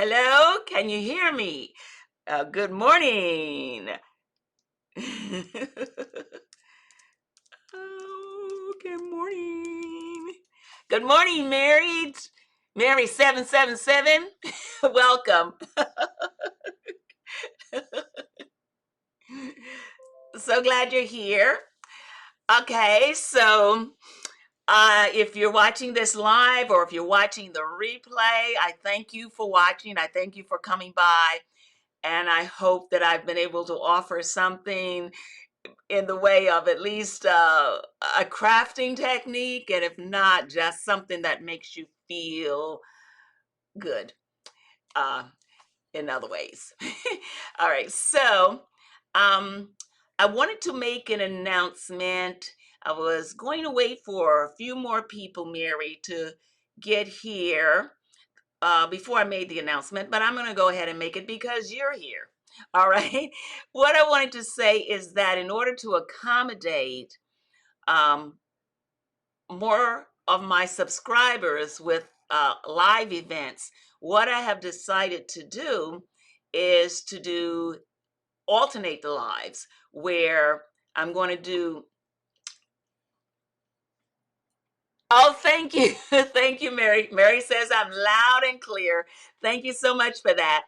Hello, can you hear me? Good morning. Oh, good morning. Good morning, Mary. Mary 777. Welcome. So glad you're here. Okay, so if you're watching this live or if you're watching the replay, I thank you for watching. I thank you for coming by. And I hope that I've been able to offer something in the way of at least a crafting technique, and if not, just something that makes you feel good uh, in other ways. All right, so I wanted to make an announcement. I was going to wait for a few more people, Mary, to get here before I made the announcement, but I'm going to go ahead and make it because you're here. All right. What I wanted to say is that in order to accommodate um, more of my subscribers with live events, what I have decided to do is to do alternate the lives where I'm going to do. Oh, thank you. Thank you, Mary. Mary says I'm loud and clear. Thank you so much for that.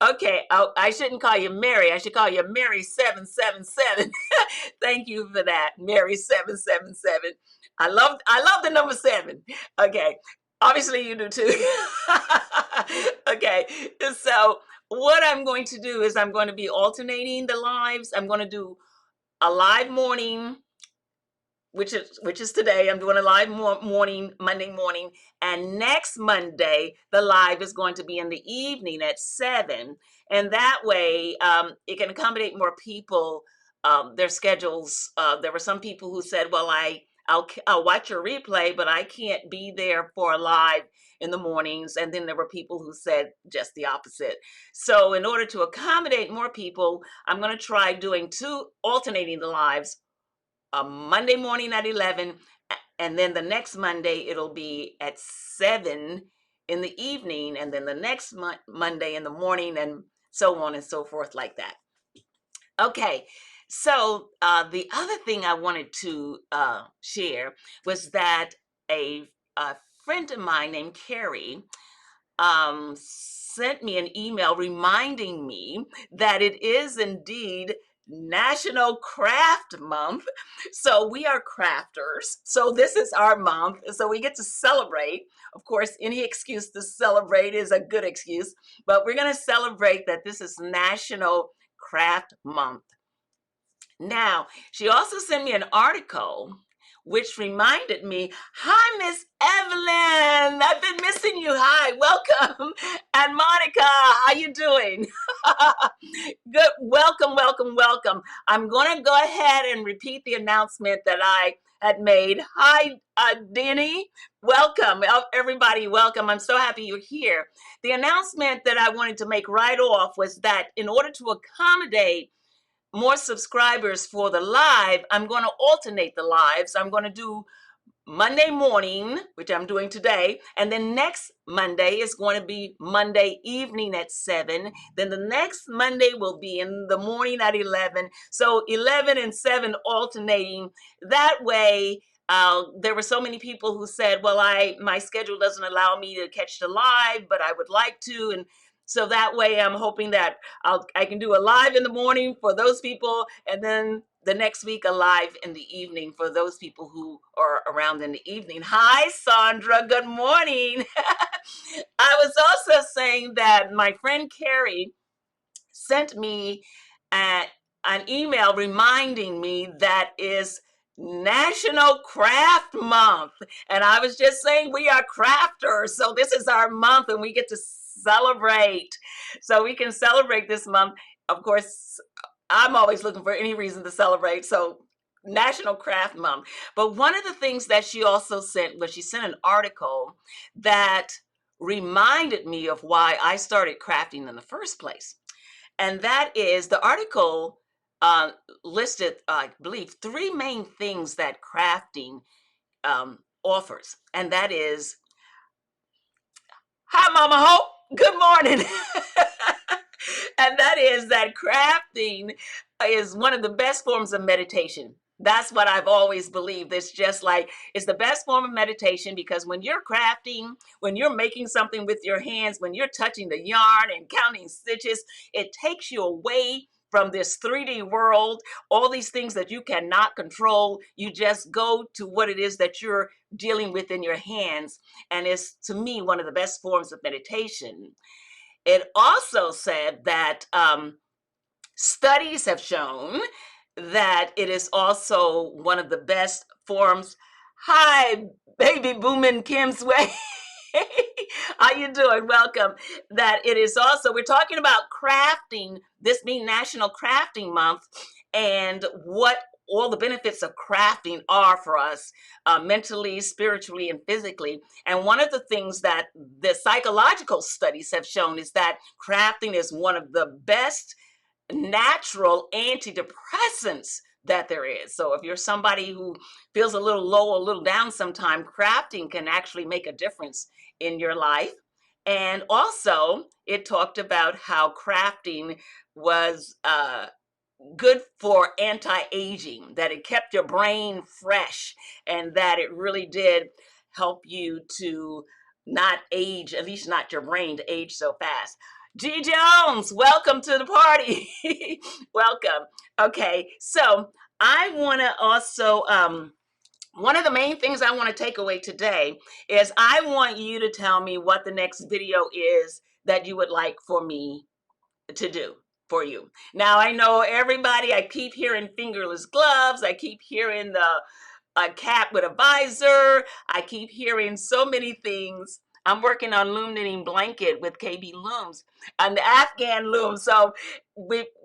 Okay, oh, I shouldn't call you Mary. I should call you Mary 777. Thank you for that, Mary 777. I love the number 7. Okay. Obviously you do too. Okay. So what I'm going to do is I'm going to be alternating the lives. I'm going to do a live morning, which is today. I'm doing a live morning, Monday morning, and next Monday the live is going to be in the evening at 7, and that way it can accommodate more people. Their schedules. There were some people who said, "Well, I'll watch your replay, but I can't be there for a live in the mornings." And then there were people who said just the opposite. So, in order to accommodate more people, I'm going to try doing two alternating the lives, a Monday morning at 11, and then the next Monday it'll be at 7 in the evening, and then the next Monday in the morning, and so on and so forth, like that. Okay, so the other thing I wanted to share was that a friend of mine named Kerry sent me an email reminding me that it is indeed National Craft Month. So we are crafters. So this is our month. So we get to celebrate. Of course, any excuse to celebrate is a good excuse, but we're going to celebrate that this is National Craft Month. Now, she also sent me an article which reminded me, hi, Miss Evelyn. I've been missing you. Hi, welcome. And Monica, how you doing? Good. Welcome, welcome, welcome. I'm going to go ahead and repeat the announcement that I had made. Hi, Denny. Welcome. Everybody, welcome. I'm so happy you're here. The announcement that I wanted to make right off was that in order to accommodate more subscribers for the live, I'm going to alternate the lives. I'm going to do Monday morning, which I'm doing today, and then next Monday is going to be Monday evening at 7. Then the next Monday will be in the morning at 11. So 11 and 7 alternating. That way, there were so many people who said, well, my schedule doesn't allow me to catch the live, but I would like to. And so that way I'm hoping that I can do a live in the morning for those people, and then the next week a live in the evening for those people who are around in the evening. Hi, Sandra. Good morning. I was also saying that my friend Kerry sent me an email reminding me that is National Craft Month. And I was just saying we are crafters. So this is our month and we get to celebrate. So we can celebrate this month. Of course, I'm always looking for any reason to celebrate. So National Craft Month. But one of the things that she also sent was she sent an article that reminded me of why I started crafting in the first place. And that is the article uh, listed, I believe, 3 main things that crafting offers. And that is, hi, Mama Hope. Good morning. And that is that crafting is one of the best forms of meditation. That's what I've always believed. It's just like it's the best form of meditation because when you're crafting, when you're making something with your hands, when you're touching the yarn and counting stitches, it takes you away from this 3D world, all these things that you cannot control. You just go to what it is that you're dealing with in your hands. And it's, to me, one of the best forms of meditation. It also said that studies have shown that it is also one of the best forms. Hi, baby booming Kim's way. How you doing? Welcome. That it is also, we're talking about crafting, this being National Crafting Month, and what all the benefits of crafting are for us mentally, spiritually, and physically. And one of the things that the psychological studies have shown is that crafting is one of the best natural antidepressants that there is. So if you're somebody who feels a little low, a little down sometime, crafting can actually make a difference in your life. And also, it talked about how crafting was good for anti-aging, that it kept your brain fresh, and that it really did help you to not age, at least not your brain to age so fast. G Jones, welcome to the party. Welcome. Okay, so I want to also one of the main things I want to take away today is I want you to tell me what the next video is that you would like for me to do for you. Now I know everybody, I keep hearing fingerless gloves, I keep hearing the a cap with a visor, I keep hearing so many things. I'm working on loom knitting blanket with KB Looms and the Afghan loom. So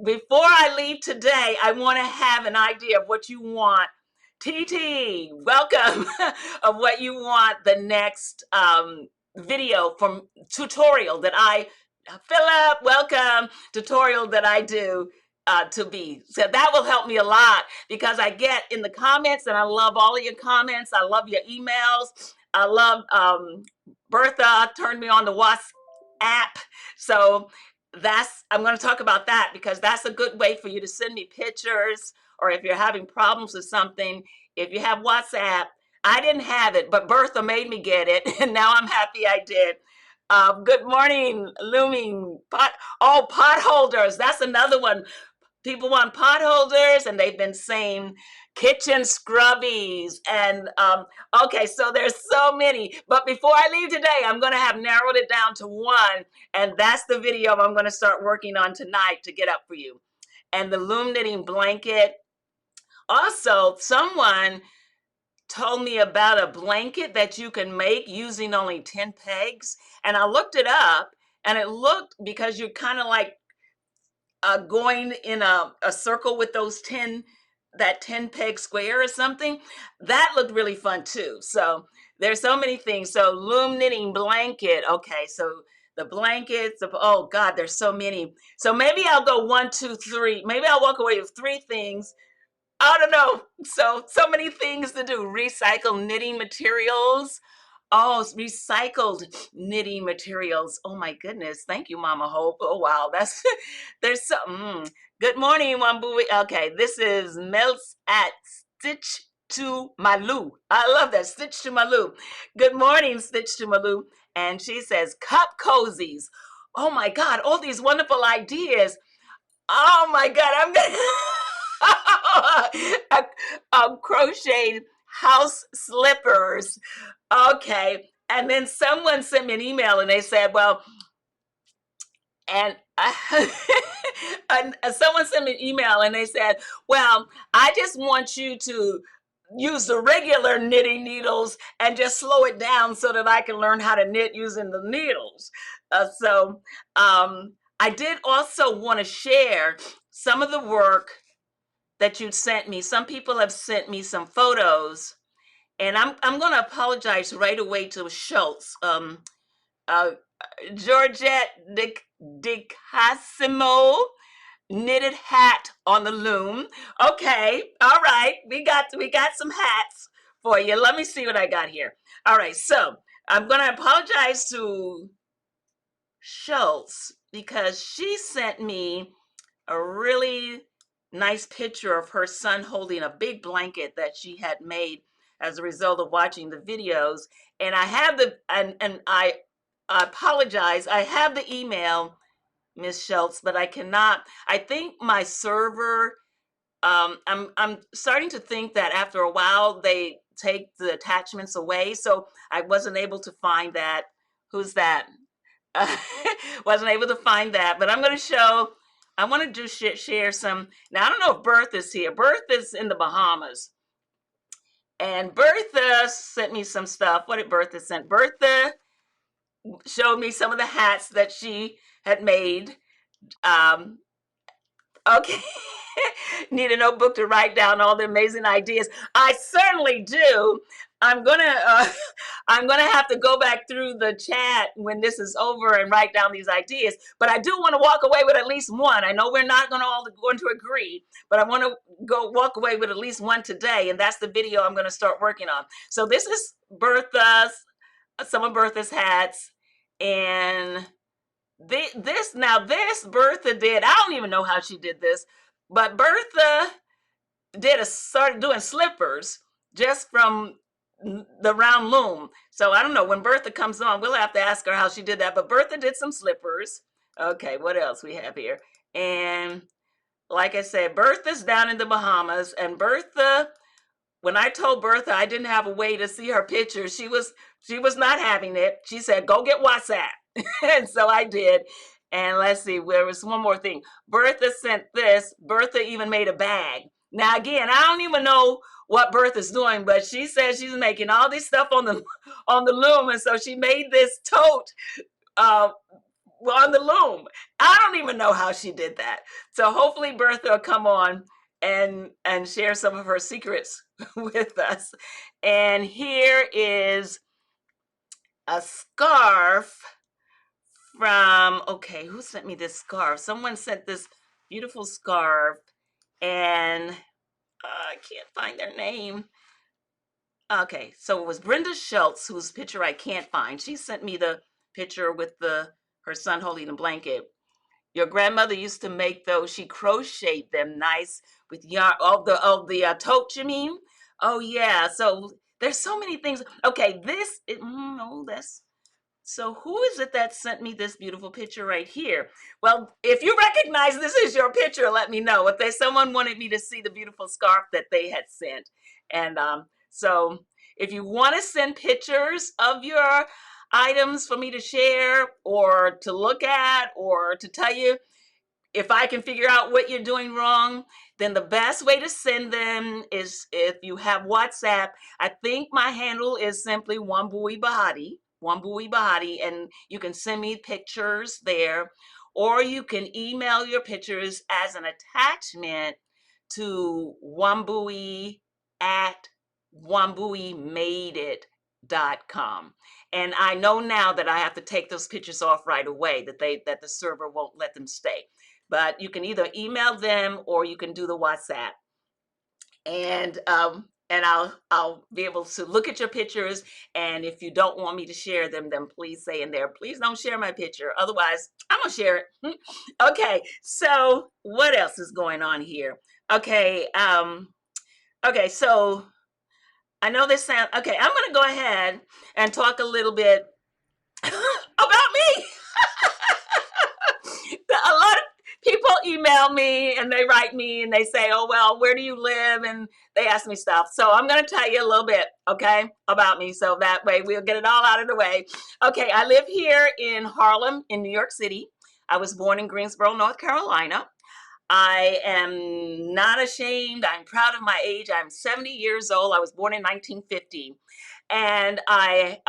before I leave today, I want to have an idea of what you want. TT, welcome, of what you want the next video from tutorial that I Philip, welcome, tutorial that I do to be. So that will help me a lot because I get in the comments and I love all of your comments. I love your emails. I love Bertha turned me on the WhatsApp. So I'm going to talk about that because that's a good way for you to send me pictures, or if you're having problems with something, if you have WhatsApp. I didn't have it, but Bertha made me get it, and now I'm happy I did. Good morning, looming pot. Oh, pot holders. That's another one. People want pot holders, and they've been saying kitchen scrubbies. And okay, so there's so many. But before I leave today, I'm going to have narrowed it down to one, and that's the video I'm going to start working on tonight to get up for you. And the loom knitting blanket. Also, someone told me about a blanket that you can make using only 10 pegs. And I looked it up, and it looked, because you're kind of like going in a circle with those 10, that 10 peg square or something, that looked really fun too. So there's so many things. So loom knitting blanket. Okay, so the blankets, oh God, there's so many. So maybe I'll go 1, 2, 3. Maybe I'll walk away with 3 things. I don't know. So many things to do. Recycle knitting materials. Oh, recycled knitting materials. Oh my goodness. Thank you, Mama Hope. Oh wow, that's there's some. Good morning, Wambui. Okay, this is Melts at Stitch to Malou. I love that. Stitch to Malou. Good morning, Stitch to Malou. And she says cup cozies. Oh my God, all these wonderful ideas. Oh my God, I'm gonna crocheted house slippers. Okay. And then someone sent me an email and they said, well, and and someone sent me an email and they said, well, I just want you to use the regular knitting needles and just slow it down so that I can learn how to knit using the needles. I did also want to share some of the work that you sent me. Some people have sent me some photos, and I'm going to apologize right away to Schultz. Uh, Georgette DiCasimo, knitted hat on the loom. Okay, all right, we got some hats for you. Let me see what I got here. All right, so I'm going to apologize to Schultz because she sent me a really nice picture of her son holding a big blanket that she had made as a result of watching the videos. And I have and I apologize, I have the email, Miss Schultz, but I cannot. I think my server. I'm starting to think that after a while they take the attachments away, so I wasn't able to find that. Who's that? Wasn't able to find that, but I'm going to show. I want to do share some. Now I don't know if Bertha's here. Bertha's in the Bahamas, and Bertha sent me some stuff. What did Bertha send? Bertha showed me some of the hats that she had made. Um, Okay. Need a notebook to write down all the amazing ideas. I certainly do. I'm gonna I'm gonna have to go back through the chat when this is over and write down these ideas. But I do want to walk away with at least one. I know we're not gonna all going to agree, but I want to go walk away with at least one today, and that's the video I'm gonna start working on. So this is Bertha's, some of Bertha's hats, and this Bertha did. I don't even know how she did this, but Bertha started doing slippers just from the round loom. So I don't know, when Bertha comes on, we'll have to ask her how she did that. But Bertha did some slippers. Okay, what else we have here? And like I said, Bertha's down in the Bahamas, and Bertha, when I told Bertha I didn't have a way to see her picture, she was not having it. She said, "Go get WhatsApp." And so I did. And let's see, there was one more thing. Bertha sent this. Bertha even made a bag. Now again, I don't even know what Bertha's doing, but she says she's making all this stuff on the on the loom, and so she made this tote uh, on the loom. I don't even know how she did that. So hopefully Bertha will come on and share some of her secrets with us. And here is a scarf from, okay, who sent me this scarf? Someone sent this beautiful scarf, and I can't find their name. Okay, so it was Brenda Schultz, whose picture I can't find. She sent me the picture with her son holding a blanket. Your grandmother used to make those. She crocheted them nice with yarn. Oh, the tote, you mean? Oh yeah. So there's so many things. Okay, no, that's. So who is it that sent me this beautiful picture right here? Well, if you recognize this is your picture, let me know. If there's someone wanted me to see the beautiful scarf that they had sent. And so if you want to send pictures of your items for me to share or to look at or to tell you if I can figure out what you're doing wrong, then the best way to send them is if you have WhatsApp. I think my handle is simply Wambui Bahati, Wambui Bahati, and you can send me pictures there, or you can email your pictures as an attachment to Wambui at wambuimadeit.com. And I know now that I have to take those pictures off right away, that the server won't let them stay. But you can either email them or you can do the WhatsApp, and I'll be able to look at your pictures. And if you don't want me to share them, then please say in there, please don't share my picture. Otherwise, I'm gonna share it. Okay. So what else is going on here? Okay. Okay. So I know this sound okay. I'm gonna go ahead and talk a little bit about me. A lot of people email me and they write me and they say, "Oh, well, where do you live?" And they ask me stuff. So I'm going to tell you a little bit, okay, about me. So that way we'll get it all out of the way. Okay, I live here in Harlem, in New York City. I was born in Greensboro, North Carolina. I am not ashamed. I'm proud of my age. I'm 70 years old. I was born in 1950. And I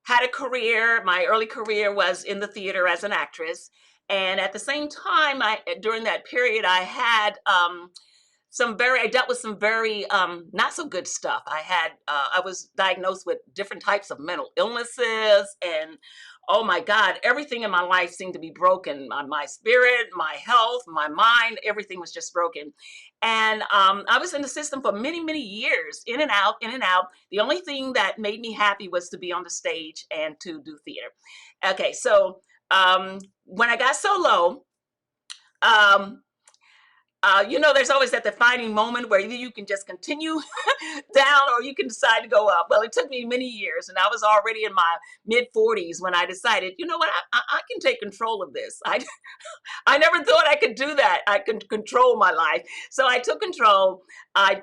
had a career. My early career was in the theater as an actress. And at the same time, during that period, I dealt with some very not so good stuff. I was diagnosed with different types of mental illnesses, and oh my God, everything in my life seemed to be broken. My spirit, my health, my mind, everything was just broken. And I was in the system for many, many years, in and out, in and out. The only thing that made me happy was to be on the stage and to do theater. Okay, so When I got so low, um, there's always that defining moment where either you can just continue down or you can decide to go up. Well, it took me many years, and I was already in my mid 40s when I decided, you know what, I can take control of this. I never thought I could do that. I could control my life. So I took control.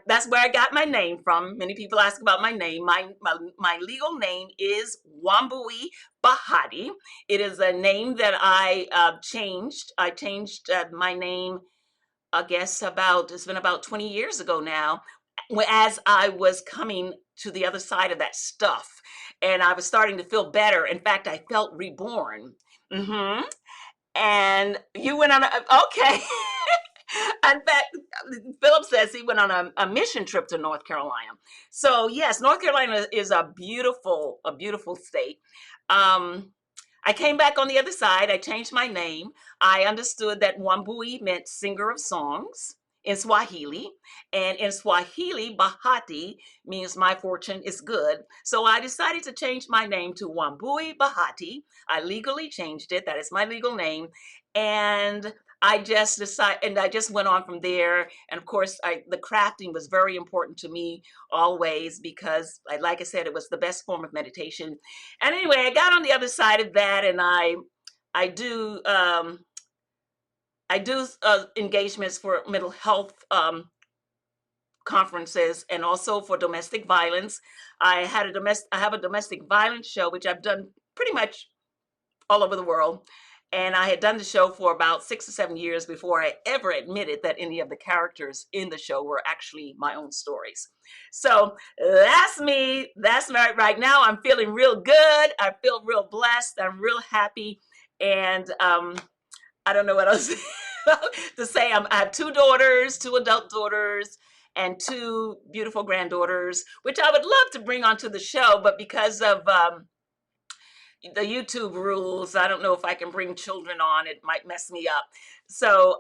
That's where I got my name from. Many people ask about my name. My legal name is Wambui Bahati. It is a name that I changed. I changed my name, I guess it's been about 20 years ago now, as I was coming to the other side of that stuff. And I was starting to feel better. In fact, I felt reborn. Hmm. And you went on okay. In fact, Philip says he went on a mission trip to North Carolina. So yes, North Carolina is a beautiful state. Um, I came back on the other side. I changed my name. I understood that Wambui meant singer of songs in Swahili. And in Swahili, Bahati means my fortune is good. So I decided to change my name to Wambui Bahati. I legally changed it. That is my legal name. And I just decided, and I just went on from there. And of course, the crafting was very important to me always because, like I said, it was the best form of meditation. And anyway, I got on the other side of that, and I do engagements for mental health conferences and also for domestic violence. I have a domestic violence show which I've done pretty much all over the world. And I had done the show for about 6 or 7 years before I ever admitted that any of the characters in the show were actually my own stories. So that's me. That's right now. I'm feeling real good. I feel real blessed. I'm real happy. And I don't know what else to say. I have 2 daughters, 2 adult daughters, and 2 beautiful granddaughters, which I would love to bring onto the show, but because of the YouTube rules, I don't know if I can bring children on. It might mess me up. So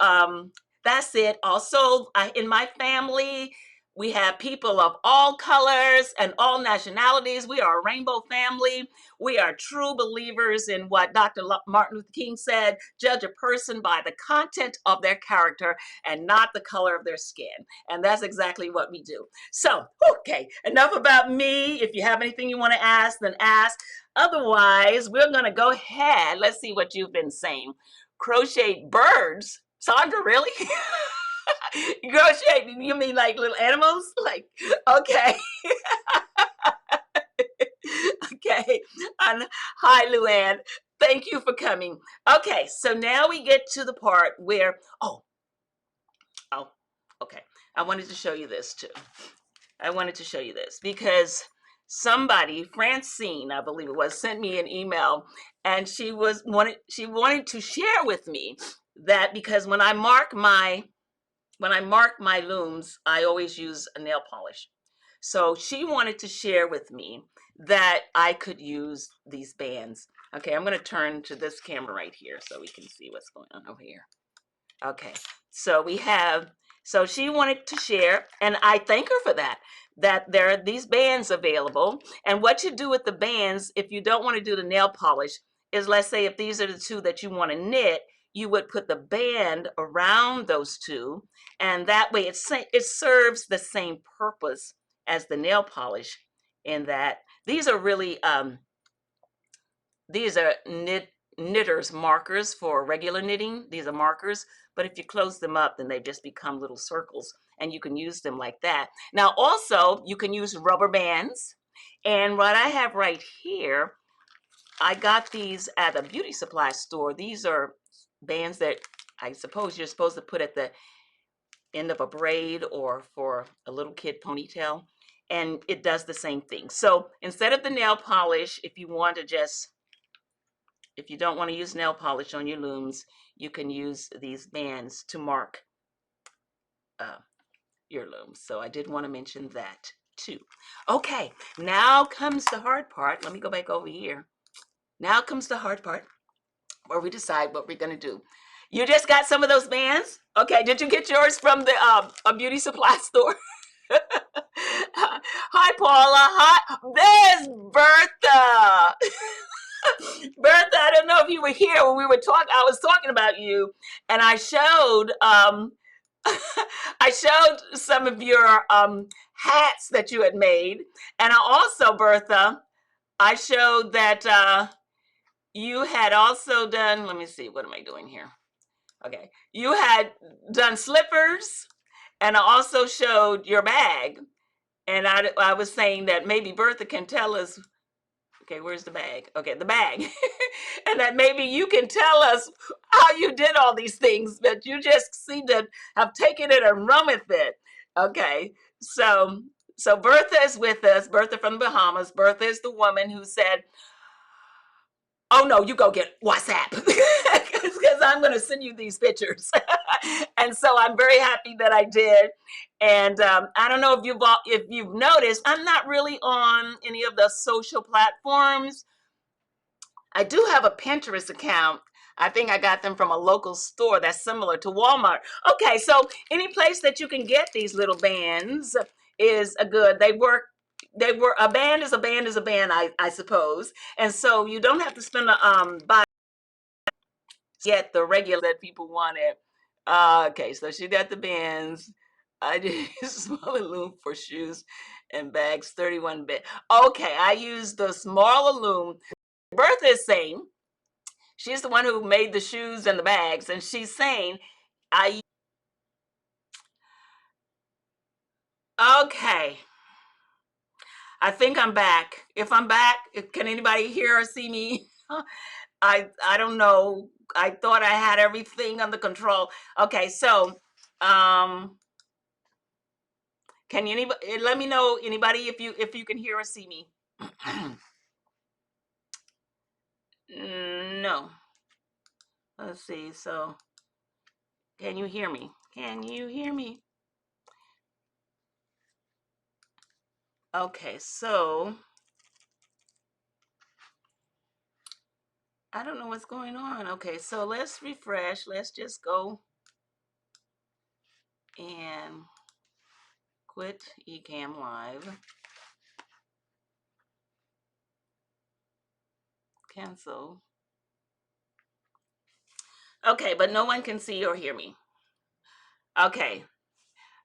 that's it. Also, in my family, we have people of all colors and all nationalities. We are a rainbow family. We are true believers in what Dr. Martin Luther King said: judge a person by the content of their character and not the color of their skin. And that's exactly what we do. So, okay, enough about me. If you have anything you want to ask, then ask. Otherwise, we're going to go ahead. Let's see what you've been saying. Crochet birds. Sandra, really? Crochet, you mean like little animals? Like, okay. Okay. Hi, Luann. Thank you for coming. Okay, so now we get to the part where, oh, okay. I wanted to show you this too. I wanted to show you this because somebody, Francine, I believe it was, sent me an email, and she wanted to share with me that because when I mark my looms, I always use a nail polish. So she wanted to share with me that I could use these bands. Okay, I'm going to turn to this camera right here so we can see what's going on over here. Okay, so so she wanted to share, and I thank her for that there are these bands available. And what you do with the bands, if you don't want to do the nail polish, is, let's say if these are the 2 that you want to knit, you would put the band around those 2, and that way it serves the same purpose as the nail polish, in that these are really these are knitters markers for regular knitting. These are markers, but if you close them up, then they just become little circles, and you can use them like that. Now, also, you can use rubber bands, and what I have right here, I got these at a beauty supply store. These are bands that I suppose you're supposed to put at the end of a braid or for a little kid ponytail, and it does the same thing. So instead of the nail polish, if you don't want to use nail polish on your looms, you can use these bands to mark your looms. So I did want to mention that too. Okay, now comes the hard part. Let me go back over here. Now comes the hard part where we decide what we're going to do. You just got some of those bands? Okay, did you get yours from the a beauty supply store? Hi, Paula. Hi, there's Bertha. Bertha, I don't know if you were here when we were talking. I was talking about you, and I showed I showed some of your hats that you had made, and I also, Bertha, I showed that you had also done. Let me see. What am I doing here? Okay, you had done slippers, and I also showed your bag. And I was saying that maybe Bertha can tell us. Okay, where's the bag? Okay, the bag. And that maybe you can tell us how you did all these things, but you just seem to have taken it and run with it. Okay, so Bertha is with us. Bertha from the Bahamas. Bertha is the woman who said, "Oh no, you go get WhatsApp because I'm going to send you these pictures." And so I'm very happy that I did. And I don't know if you've noticed, I'm not really on any of the social platforms. I do have a Pinterest account. I think I got them from a local store that's similar to Walmart. Okay, so any place that you can get these little bands is a good. They were a band is a band is a band, I suppose. And so you don't have to spend a buy get the regular that people wanted. Okay, so she got the bands. I did smaller loom for shoes and bags, 31 bit. Okay, I used the smaller loom. Bertha is saying she's the one who made the shoes and the bags, and she's saying, I okay. I think I'm back. If I'm back, can anybody hear or see me? I don't know. I thought I had everything under control. Okay, so um can anybody let me know anybody if you can hear or see me? No. Let's see. So can you hear me? Can you hear me? Okay, so I don't know what's going on. Okay, so let's refresh. Let's just go and quit Ecamm Live. Cancel. Okay, but no one can see or hear me. Okay.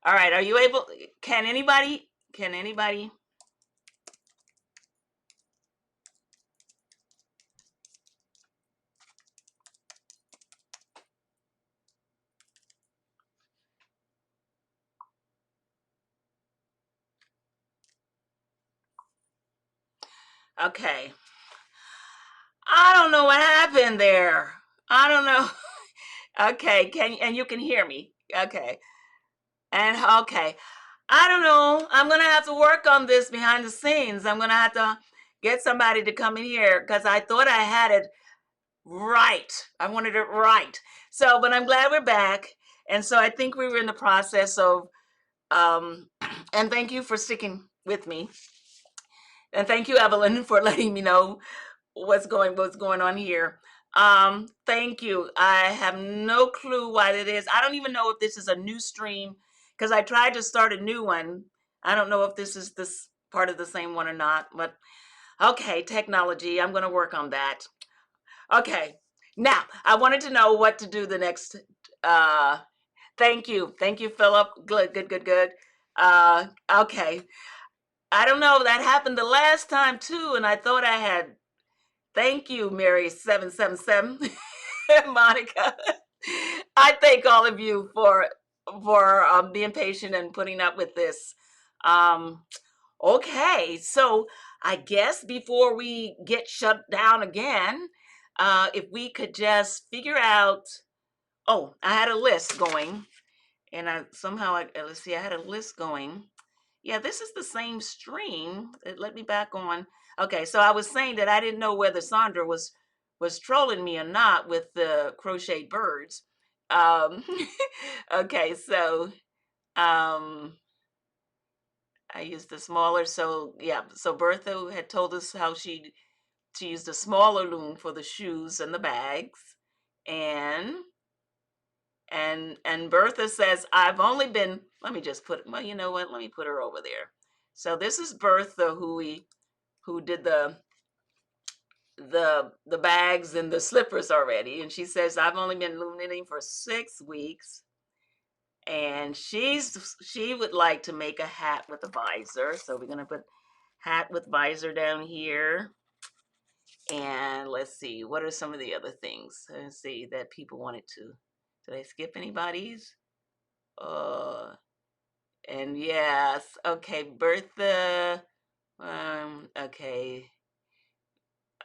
All right. Are you able? Can anybody? Can anybody? Okay. I don't know what happened there. I don't know. Okay. And you can hear me. Okay. And okay. I don't know. I'm gonna have to work on this behind the scenes. I'm gonna have to get somebody to come in here because I thought I had it right. I wanted it right. So, but I'm glad we're back. And so I think we were in the process of, um, and thank you for sticking with me. And thank you, Evelyn, for letting me know what's going on here. Thank you. I have no clue why it is. I don't even know if this is a new stream because I tried to start a new one. I don't know if this is this part of the same one or not, but okay, technology. I'm going to work on that. Okay. Now, I wanted to know what to do the next. Uh, Thank you. Thank you, Philip. Good, good, good, good. Okay. I don't know. That happened the last time too, and I thought I had. Thank you, Mary 777, Monica. I thank all of you for being patient and putting up with this. Um, okay, so I guess before we get shut down again, if we could just figure out. Oh, I had a list going, and I somehow let's see, I had a list going. Yeah, this is the same stream. Let me back on. Okay, so I was saying that I didn't know whether Sandra was trolling me or not with the crocheted birds. Um, okay, so um, I used the smaller. So yeah, so Bertha had told us how she used a smaller loom for the shoes and the bags, and and Bertha says, I've only been, let me just put, well, you know what, let me put her over there. So this is Bertha who did the the bags and the slippers already. And she says, I've only been loom knitting for 6 weeks. And she would like to make a hat with a visor. So we're gonna put hat with visor down here. And let's see, what are some of the other things? Let's see that people wanted to. Did I skip anybody's? And yes, okay, Bertha. Okay.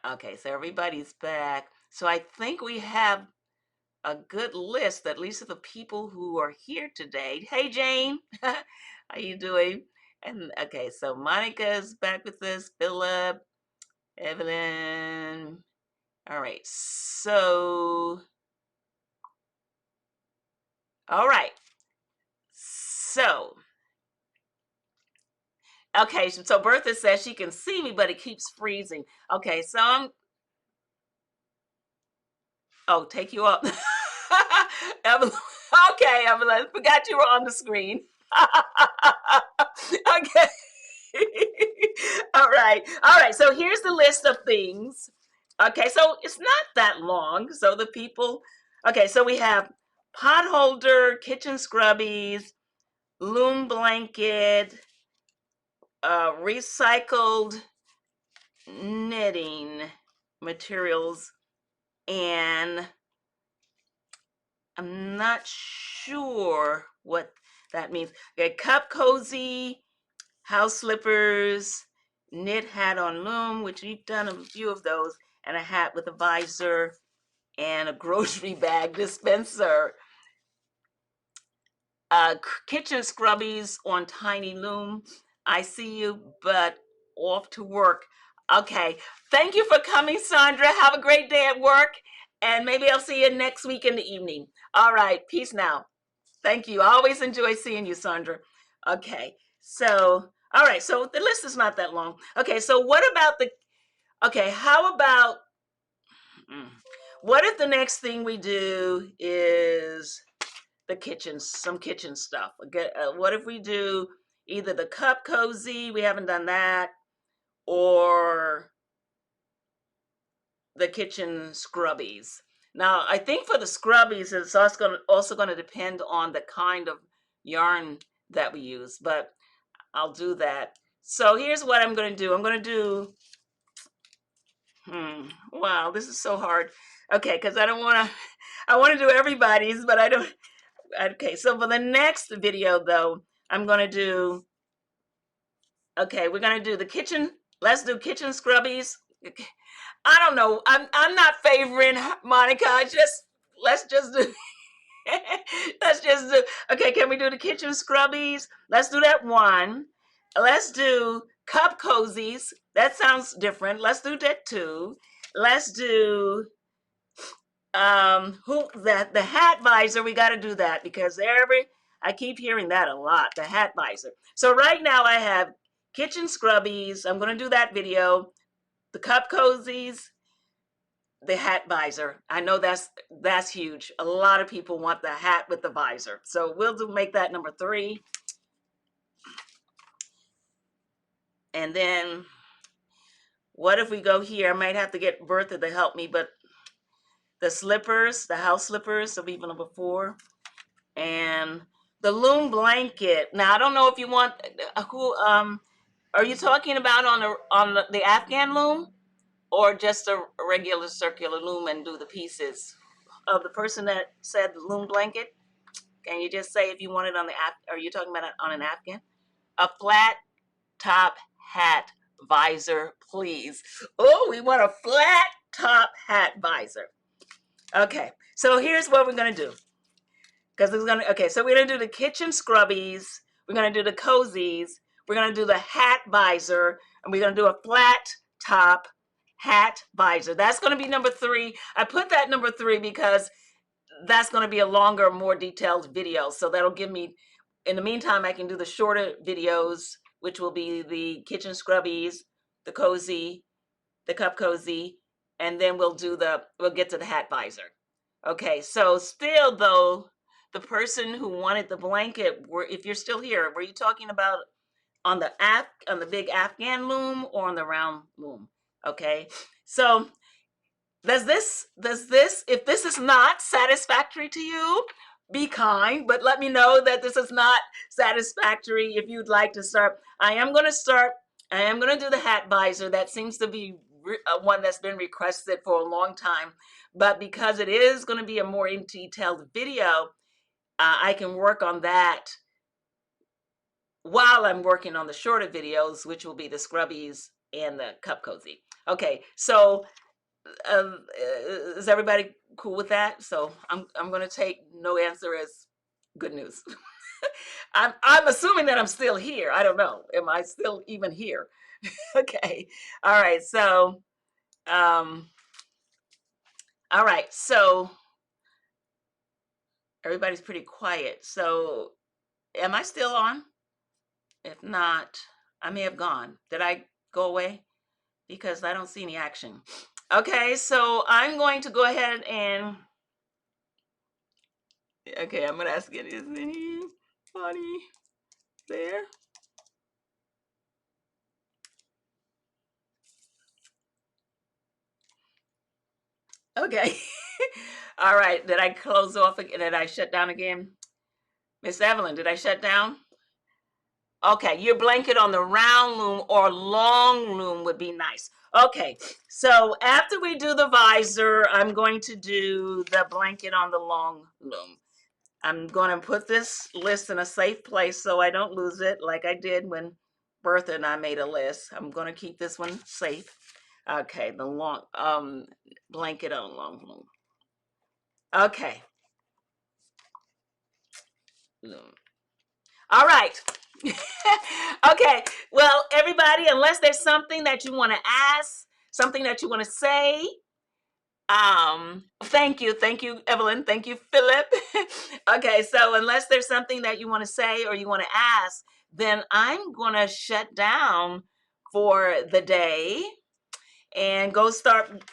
Okay, so everybody's back. So I think we have a good list, at least of the people who are here today. Hey, Jane, how you doing? And okay, so Monica's back with us, Philip, Evelyn. All right, so, all right, so, okay, so Bertha says she can see me, but it keeps freezing. Okay, so take you up. Evelyn, okay, Evelyn, forgot you were on the screen. Okay. All right. So here's the list of things. Okay, so it's not that long. So the people, okay, so we have pot holder, kitchen scrubbies, loom blanket, recycled knitting materials, and I'm not sure what that means. Okay, cup cozy, house slippers, knit hat on loom, which we've done a few of those, and a hat with a visor, and a grocery bag dispenser. Kitchen scrubbies on tiny loom. I see you, but off to work. Okay, thank you for coming, Sandra. Have a great day at work, and maybe I'll see you next week in the evening. All right, peace now. Thank you. I always enjoy seeing you, Sandra. Okay, so, all right, so the list is not that long. Okay, so what about how about, what if the next thing we do is the kitchen, some kitchen stuff? What if we do either the cup cozy, we haven't done that, or the kitchen scrubbies? Now, I think for the scrubbies, it's also going to depend on the kind of yarn that we use, but I'll do that. So here's what I'm going to do. I'm going to do, wow, this is so hard. Okay, because I want to do everybody's, but I don't, okay. So for the next video though, I'm going to do, okay, we're going to do the kitchen. Let's do kitchen scrubbies. I don't know. I'm not favoring Monica. Let's just do let's just do, okay, can we do the kitchen scrubbies? Let's do that one. Let's do cup cozies. That sounds different. Let's do that too. Let's do the hat visor. We got to do that because I keep hearing that a lot, the hat visor. So right now I have kitchen scrubbies. I'm going to do that video. The cup cozies, the hat visor. I know that's huge. A lot of people want the hat with the visor. So make that number 3. And then what if we go here? I might have to get Bertha to help me, but the slippers, the house slippers, will be number 4. And the loom blanket. Now I don't know if you want who are you talking about on the Afghan loom, or just a regular circular loom and do the pieces? Of the person that said loom blanket, can you just say if you want it on the app? Are you talking about it on an Afghan? A flat top hat visor, please. Oh, we want a flat top hat visor. Okay, so here's what we're gonna do. Because it's gonna, okay, so we're gonna do the kitchen scrubbies, we're gonna do the cozies, we're gonna do the hat visor, and we're gonna do a flat top hat visor. That's gonna be number 3. I put that number 3 because that's going to be a longer, more detailed video. So that'll give me, in the meantime, I can do the shorter videos, which will be the kitchen scrubbies, the cozy, the cup cozy, and then we'll get to the hat visor. Okay, so still though, the person who wanted the blanket, if you're still here, were you talking about on the big Afghan loom or on the round loom? Okay, so if this is not satisfactory to you, be kind, but let me know that this is not satisfactory. If you'd like to start, I am going to do the hat visor. That seems to be one that's been requested for a long time, but because it is going to be a more in detailed video, I can work on that while I'm working on the shorter videos, which will be the scrubbies and the cup cozy. Okay, so is everybody cool with that? So I'm going to take no answer as good news. I'm assuming that I'm still here. I don't know. Am I still even here? Okay. All right. So all right. So everybody's pretty quiet. So am I still on? If not, I may have gone. Did I go away? Because I don't see any action. Okay, so I'm going to go ahead and, okay, I'm going to ask it, is anybody there? Okay. All right, did I close off again? Did I shut down again? Miss Evelyn, did I shut down? Okay, your blanket on the round loom or long loom would be nice. Okay, so after we do the visor, I'm going to do the blanket on the long loom. I'm going to put this list in a safe place so I don't lose it like I did when Bertha and I made a list. I'm going to keep this one safe. Okay, the long blanket on long loom. Okay. Loom. All right. Okay. Well, everybody, unless there's something that you want to ask, something that you want to say, thank you, Evelyn. Thank you, Philip. Okay, so unless there's something that you want to say or you want to ask, then I'm gonna shut down for the day and go start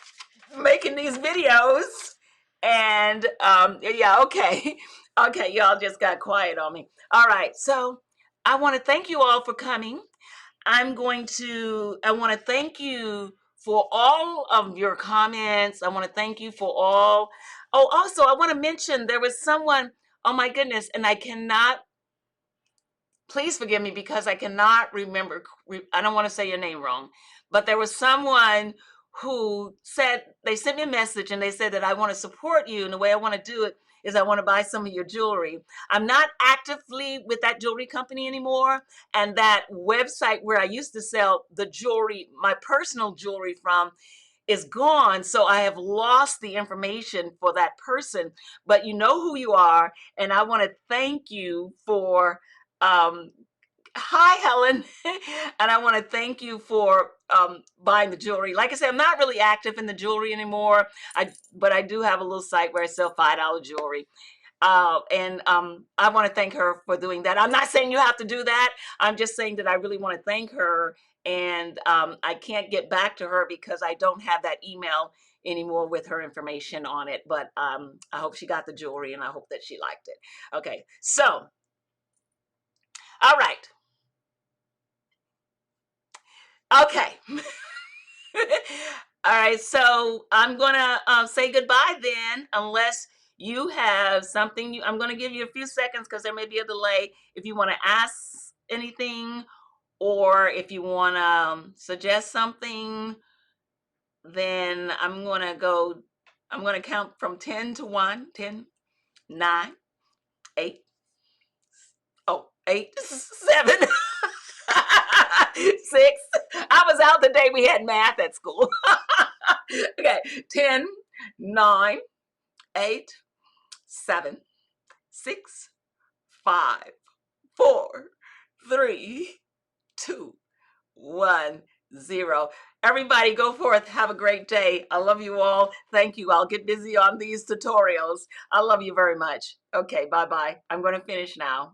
making these videos. And yeah, okay. Okay, y'all just got quiet on me. All right, so I want to thank you all for coming. I want to thank you for all of your comments. I want to thank you for all. Oh, also, I want to mention there was someone, oh my goodness, and I cannot, please forgive me because I cannot remember. I don't want to say your name wrong, but there was someone who said, they sent me a message and they said that I want to support you. And the way I want to do it is I want to buy some of your jewelry. I'm not actively with that jewelry company anymore. And that website where I used to sell the jewelry, my personal jewelry from, is gone. So I have lost the information for that person, but you know who you are. And I want to thank you for, um, hi, Helen. And I want to thank you for buying the jewelry. Like I said, I'm not really active in the jewelry anymore. But I do have a little site where I sell $5 jewelry. And I want to thank her for doing that. I'm not saying you have to do that. I'm just saying that I really want to thank her. And I can't get back to her because I don't have that email anymore with her information on it. But I hope she got the jewelry and I hope that she liked it. Okay, so, all right. Okay. All right, so I'm gonna say goodbye then, unless you have something. I'm gonna give you a few seconds because there may be a delay. If you want to ask anything, or if you want to suggest something, then I'm gonna go. I'm gonna count from 10 to 1, 10, 9, 8, oh, 8, 7, 6. I was out the day we had math at school. Okay, 10, 9, 8, 7, 6, 5, 4, 3, 2, 1, 0. Everybody go forth. Have a great day. I love you all. Thank you. I'll get busy on these tutorials. I love you very much. Okay, bye-bye. I'm going to finish now.